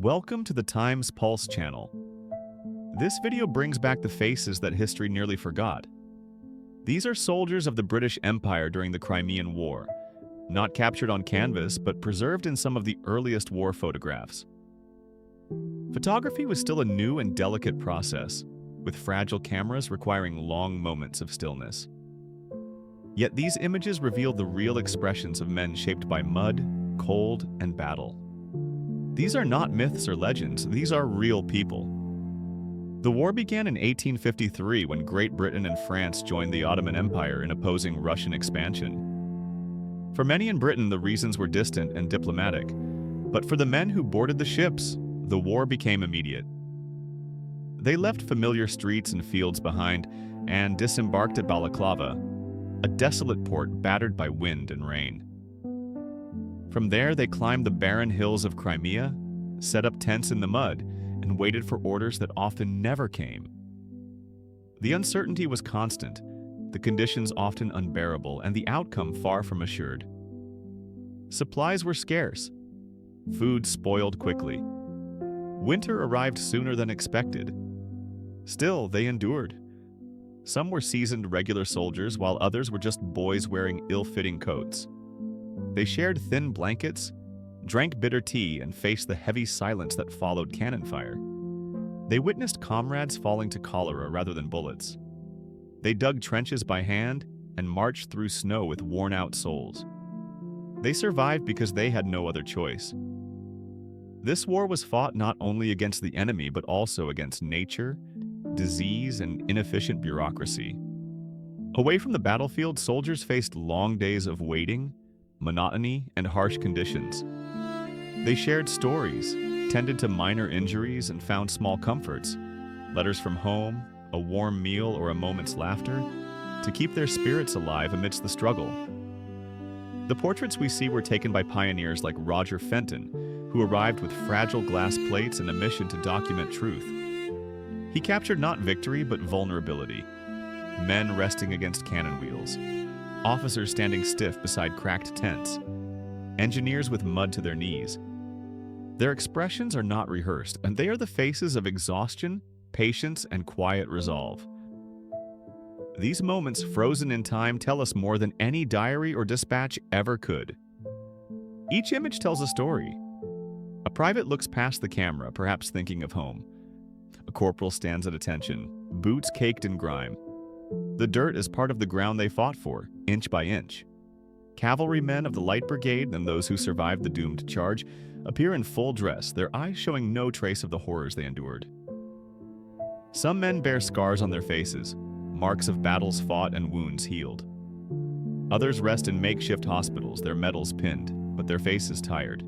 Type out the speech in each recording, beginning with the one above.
Welcome to the Times Pulse channel. This video brings back the faces that history nearly forgot. These are soldiers of the British Empire during the Crimean War, not captured on canvas but preserved in some of the earliest war photographs. Photography was still a new and delicate process, with fragile cameras requiring long moments of stillness. Yet these images reveal the real expressions of men shaped by mud, cold, and battle. These are not myths or legends, these are real people. The war began in 1853 when Great Britain and France joined the Ottoman Empire in opposing Russian expansion. For many in Britain, the reasons were distant and diplomatic, but for the men who boarded the ships, the war became immediate. They left familiar streets and fields behind and disembarked at Balaclava, a desolate port battered by wind and rain. From there, they climbed the barren hills of Crimea, set up tents in the mud, and waited for orders that often never came. The uncertainty was constant, the conditions often unbearable, and the outcome far from assured. Supplies were scarce. Food spoiled quickly. Winter arrived sooner than expected. Still, they endured. Some were seasoned regular soldiers, while others were just boys wearing ill-fitting coats. They shared thin blankets, drank bitter tea, and faced the heavy silence that followed cannon fire. They witnessed comrades falling to cholera rather than bullets. They dug trenches by hand and marched through snow with worn-out souls. They survived because they had no other choice. This war was fought not only against the enemy but also against nature, disease, and inefficient bureaucracy. Away from the battlefield, soldiers faced long days of waiting, monotony, and harsh conditions. They shared stories, tended to minor injuries, and found small comforts, letters from home, a warm meal, or a moment's laughter, to keep their spirits alive amidst the struggle. The portraits we see were taken by pioneers like Roger Fenton, who arrived with fragile glass plates and a mission to document truth. He captured not victory but vulnerability, men resting against cannon wheels, officers standing stiff beside cracked tents, engineers with mud to their knees. Their expressions are not rehearsed, and they are the faces of exhaustion, patience, and quiet resolve. These moments, frozen in time, tell us more than any diary or dispatch ever could. Each image tells a story. A private looks past the camera, perhaps thinking of home. A corporal stands at attention, boots caked in grime. The dirt is part of the ground they fought for, inch by inch. Cavalrymen of the Light Brigade and those who survived the doomed charge appear in full dress, their eyes showing no trace of the horrors they endured. Some men bear scars on their faces, marks of battles fought and wounds healed. Others rest in makeshift hospitals, their medals pinned, but their faces tired.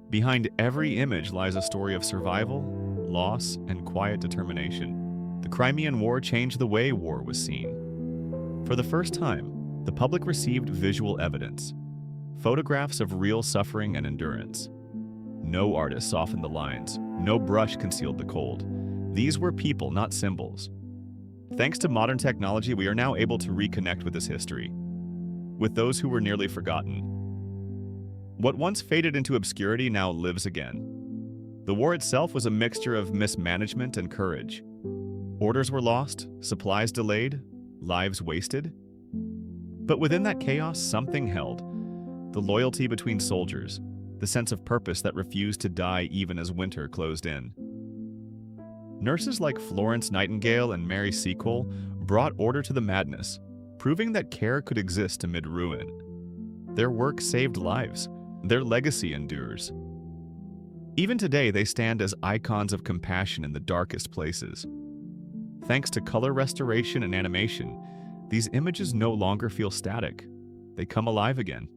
Behind every image lies a story of survival, loss, and quiet determination. The Crimean War changed the way war was seen. For the first time, the public received visual evidence, photographs of real suffering and endurance. No artist softened the lines, no brush concealed the cold. These were people, not symbols. Thanks to modern technology, we are now able to reconnect with this history, with those who were nearly forgotten. What once faded into obscurity now lives again. The war itself was a mixture of mismanagement and courage. Orders were lost, supplies delayed, lives wasted. But within that chaos, something held. The loyalty between soldiers, the sense of purpose that refused to die even as winter closed in. Nurses like Florence Nightingale and Mary Seacole brought order to the madness, proving that care could exist amid ruin. Their work saved lives. Their legacy endures. Even today, they stand as icons of compassion in the darkest places. Thanks to color restoration and animation, these images no longer feel static. They come alive again.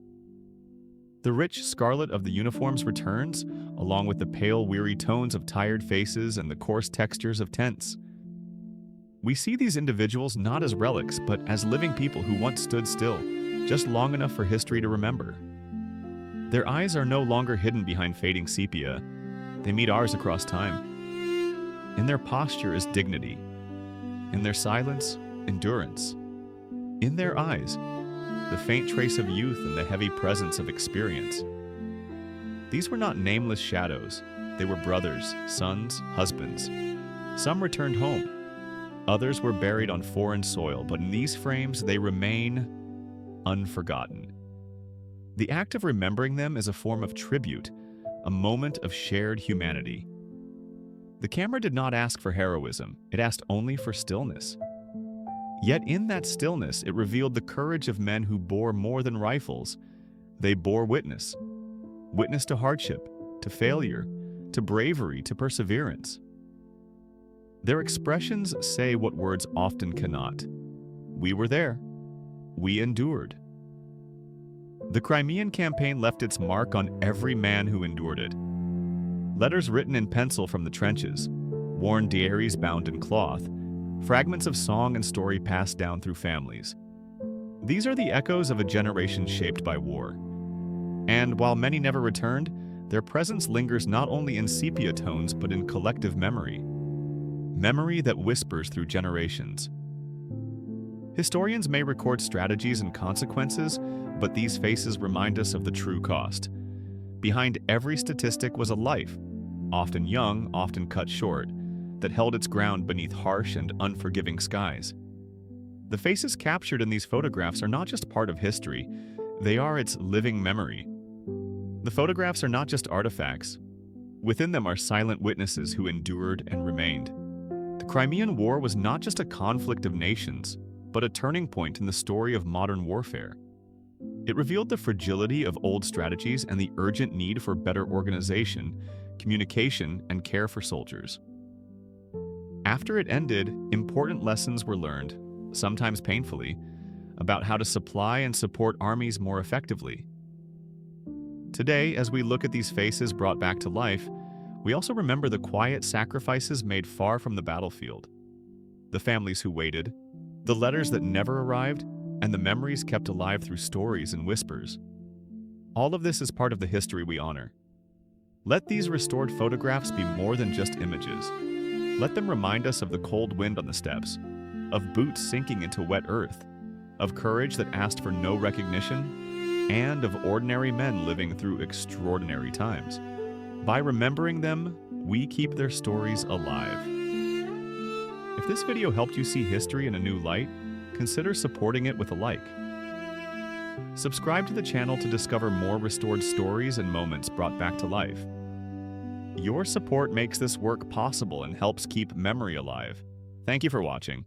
The rich scarlet of the uniforms returns, along with the pale, weary tones of tired faces and the coarse textures of tents. We see these individuals not as relics, but as living people who once stood still, just long enough for history to remember. Their eyes are no longer hidden behind fading sepia. They meet ours across time. In their posture is dignity. In their silence, endurance. In their eyes, the faint trace of youth and the heavy presence of experience. These were not nameless shadows. They were brothers, sons, husbands. Some returned home. Others were buried on foreign soil, but in these frames they remain unforgotten. The act of remembering them is a form of tribute, a moment of shared humanity. The camera did not ask for heroism, it asked only for stillness. Yet in that stillness, it revealed the courage of men who bore more than rifles. They bore witness. Witness to hardship, to failure, to bravery, to perseverance. Their expressions say what words often cannot. We were there. We endured. The Crimean campaign left its mark on every man who endured it. Letters written in pencil from the trenches, worn diaries bound in cloth, fragments of song and story passed down through families. These are the echoes of a generation shaped by war. And while many never returned, their presence lingers not only in sepia tones but in collective memory. Memory that whispers through generations. Historians may record strategies and consequences, but these faces remind us of the true cost. Behind every statistic was a life, often young, often cut short, that held its ground beneath harsh and unforgiving skies. The faces captured in these photographs are not just part of history, they are its living memory. The photographs are not just artifacts. Within them are silent witnesses who endured and remained. The Crimean War was not just a conflict of nations, but a turning point in the story of modern warfare. It revealed the fragility of old strategies and the urgent need for better organization, communication, and care for soldiers. After it ended, important lessons were learned, sometimes painfully, about how to supply and support armies more effectively. Today, as we look at these faces brought back to life, we also remember the quiet sacrifices made far from the battlefield. The families who waited, the letters that never arrived, and the memories kept alive through stories and whispers. All of this is part of the history we honor. Let these restored photographs be more than just images. Let them remind us of the cold wind on the steppes, of boots sinking into wet earth, of courage that asked for no recognition, and of ordinary men living through extraordinary times. By remembering them, we keep their stories alive. If this video helped you see history in a new light, consider supporting it with a like. Subscribe to the channel to discover more restored stories and moments brought back to life. Your support makes this work possible and helps keep memory alive. Thank you for watching.